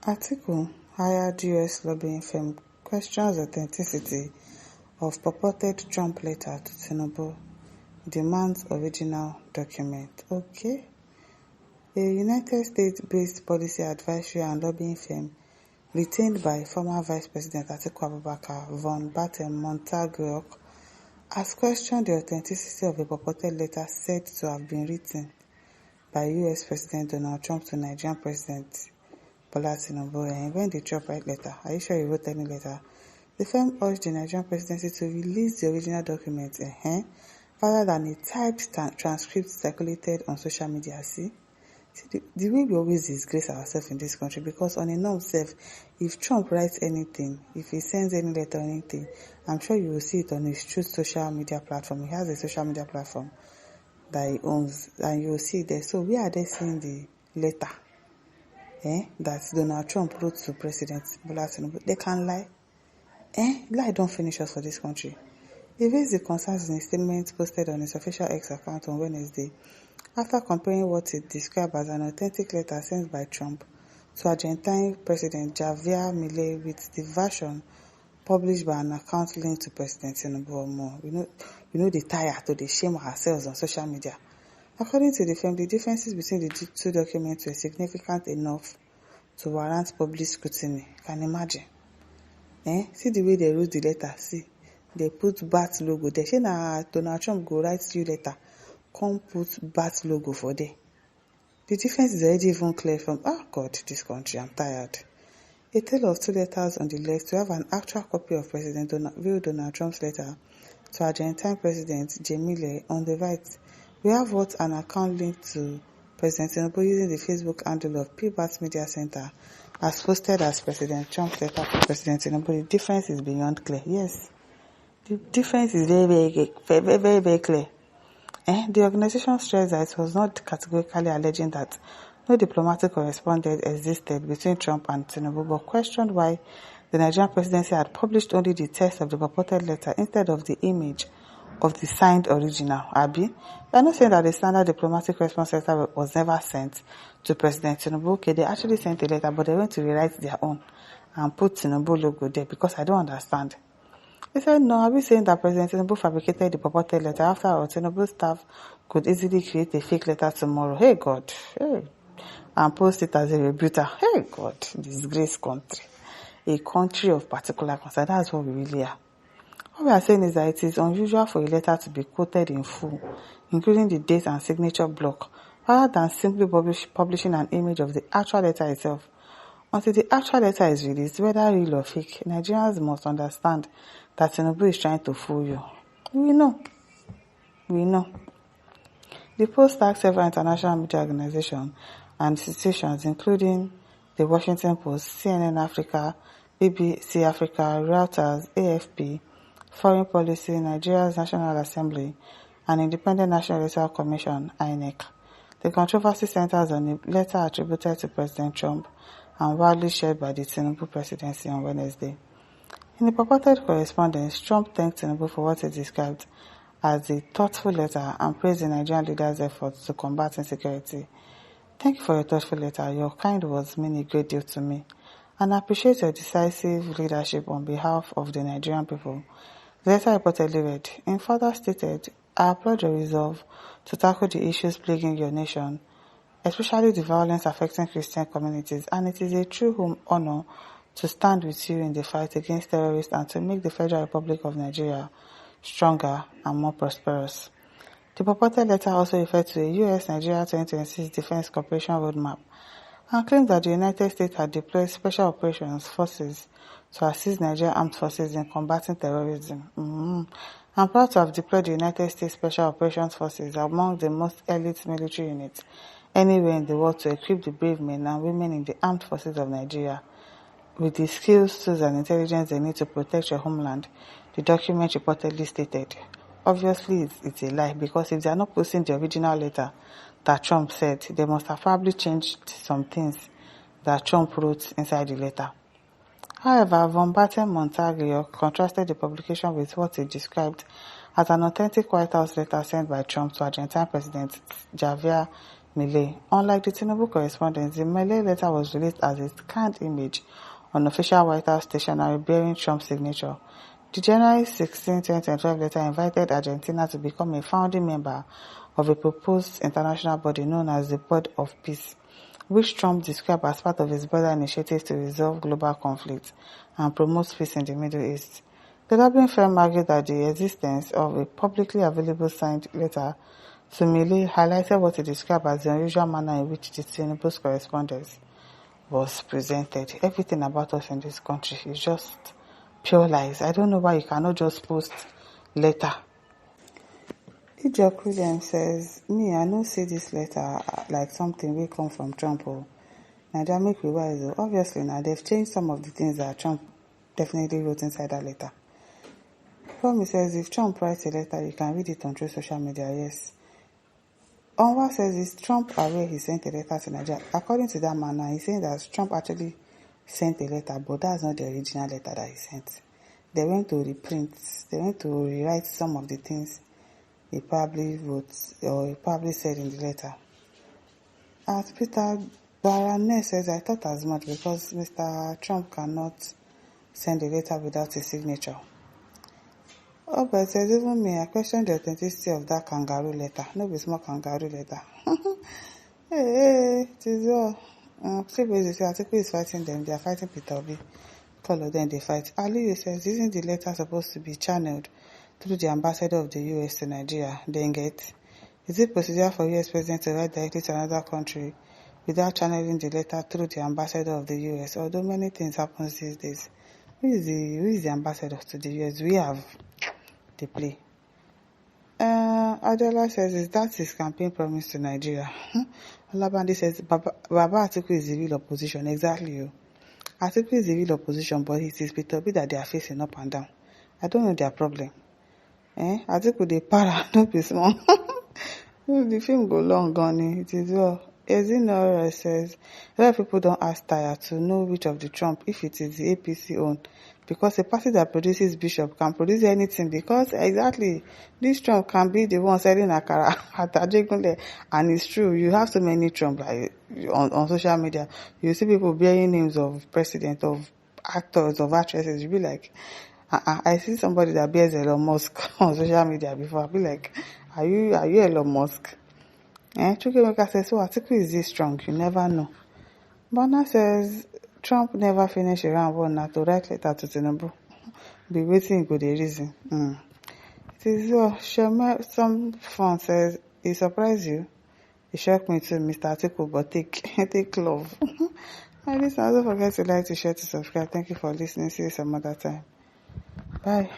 Article hired US lobbying firm questions authenticity of purported Trump letter to Tinubu, demands original document. Okay. A United States-based policy advisory and lobbying firm retained by former Vice President Atiku Abubakar von Batten-Montague has questioned the authenticity of a purported letter said to have been written by US President Donald Trump to Nigerian President Bola Tinubu. When the Trump write letter, are you sure he wrote any letter? The firm urged the Nigerian presidency to release the original document, rather than a typed transcript circulated on social media. See the way we always disgrace ourselves in this country, because on a norm self, if Trump writes anything, if he sends any letter or anything, I'm sure you will see it on his true social media platform. He has a social media platform that he owns, and you will see it there. So we are there seeing the letter that Donald Trump wrote to President Bola Tinubu. They can lie. Lie don't finish us for this country. He raised the concerns in a statement posted on his official X account on Wednesday, after comparing what it described as an authentic letter sent by Trump to Argentine President Javier Milei with the version published by an account linked to President Tinubu or more. We know the tire to the shame ourselves on social media. According to the firm, the differences between the two documents were significant enough to warrant public scrutiny. Can imagine? See the way they wrote the letter. See, they put BAT logo there. Say na Donald Trump go write you letter, come put BAT logo for there. The difference is already even clear from, God, this country, I'm tired. A tale of two letters on the left. We have an actual copy of President Donald Trump's letter to Argentine President Milei. On the right, we have what an account linked to President Tinubu using the Facebook handle of PBAT Media Center as posted as President Trump's letter to President Tinubu. The difference is beyond clear. Yes, the difference is very clear. The organization stressed that it was not categorically alleging that no diplomatic correspondence existed between Trump and Tinubu, but questioned why the Nigerian presidency had published only the text of the purported letter instead of the image of the signed original. Abi, we are not saying that the standard diplomatic response letter was never sent to President Tinubu. Okay, they actually sent a letter, but they went to rewrite their own and put Tinubu logo there, because I don't understand. He said, no, are we saying that President Tinubu fabricated the purported letter after all? Tinubu staff could easily create a fake letter tomorrow. Hey, God. Hey. And post it as a rebuter. Hey, God. Disgrace country. A country of particular concern. That's what we really are. What we are saying is that it is unusual for a letter to be quoted in full, including the date and signature block, rather than simply publishing an image of the actual letter itself. Until the actual letter is released, whether real or fake, Nigerians must understand that Tinubu is trying to fool you. We know. The post tagged several international media organizations and institutions, including the Washington Post, CNN Africa, BBC Africa, Reuters, AFP, Foreign Policy, Nigeria's National Assembly, and Independent National Electoral Commission, INEC. The controversy centers on a letter attributed to President Trump and widely shared by the Tinubu presidency on Wednesday. In the purported correspondence, Trump thanked Tinubu for what he described as a thoughtful letter and praised the Nigerian leader's efforts to combat insecurity. Thank you for your thoughtful letter. Your kind words mean a great deal to me, and I appreciate your decisive leadership on behalf of the Nigerian people. The letter reportedly read, in further stated, I applaud your resolve to tackle the issues plaguing your nation, especially the violence affecting Christian communities, and it is a true honor to stand with you in the fight against terrorists and to make the Federal Republic of Nigeria stronger and more prosperous. The purported letter also referred to a U.S.-Nigeria 2026 Defense Cooperation Roadmap and claimed that the United States had deployed Special Operations Forces to assist Nigerian armed forces in combating terrorism. I'm proud to have deployed the United States Special Operations Forces among the most elite military units anywhere in the world to equip the brave men and women in the armed forces of Nigeria with the skills, tools, and intelligence they need to protect your homeland, the document reportedly stated. Obviously, it's a lie, because if they are not posting the original letter that Trump said, they must have probably changed some things that Trump wrote inside the letter. However, von Batten-Montague contrasted the publication with what he described as an authentic White House letter sent by Trump to Argentine President Javier Milei. Unlike the Tinubu correspondence, the Milei letter was released as a scanned image on official White House stationery bearing Trump's signature. The January 16, 2012 letter invited Argentina to become a founding member of a proposed international body known as the Board of Peace, which Trump described as part of his broader initiatives to resolve global conflict and promote peace in the Middle East. The lobbying firm argued that the existence of a publicly available signed letter to Milei highlighted what he described as the unusual manner in which the Tinubu's correspondence was presented. Everything about us in this country is just pure lies. I don't know why you cannot just post letter. Ijok Williams says, me, I no see this letter like something will come from Trump. Naija make we wise. Obviously, now they've changed some of the things that Trump definitely wrote inside that letter. Promi says, if Trump writes a letter, you can read it on through social media, yes. Onwa says, is Trump aware he sent a letter to Nigeria? According to that manner, he's saying that Trump actually sent a letter, but that's not the original letter that he sent. They went to reprint, they went to rewrite some of the things he probably wrote or he probably said in the letter. As Peter Barane says, I thought as much because Mr. Trump cannot send a letter without a signature. But says, even me, I question the authenticity of that kangaroo letter. No be small kangaroo letter. Hey, it is all. People say Atiku is fighting them. They are fighting Peter Obi. All of them, they fight. Aliyu says, isn't the letter supposed to be channeled through the ambassador of the US to Nigeria? Then get. Is it procedural for US president to write directly to another country without channeling the letter through the ambassador of the US? Although many things happen these days. Who is the ambassador to the US? We have the play. Adola says, is that his campaign promise to Nigeria? Olabandi says, Baba Atiku is the real opposition. Exactly, you. Atiku is the real opposition, but it is Peter Obi that they are facing up and down. I don't know their problem. Atiku dey para, no be small. The film go long gone. It is well. Ezinora says, a lot of people don't ask Taya to know which of the Trump, if it is the APC owned, because a party that produces Bishop can produce anything, because exactly, this Trump can be the one selling Akara at Ajegunle, and it's true, you have so many Trump like, on social media, you see people bearing names of president, of actors, of actresses, you be like, I see somebody that bears Elon Musk on social media before, I be like, are you Elon Musk? Chukemeka says, so Atiku is this strong, you never know. Bana says, Trump never finished around one now to write letter to Tinubu. Be waiting for the reason. It is so. Some fan says, it surprised you. It shocked me too, Mr. Atiku, but take love. And listen, don't forget to like, to share, to subscribe. Thank you for listening. See you some other time. Bye.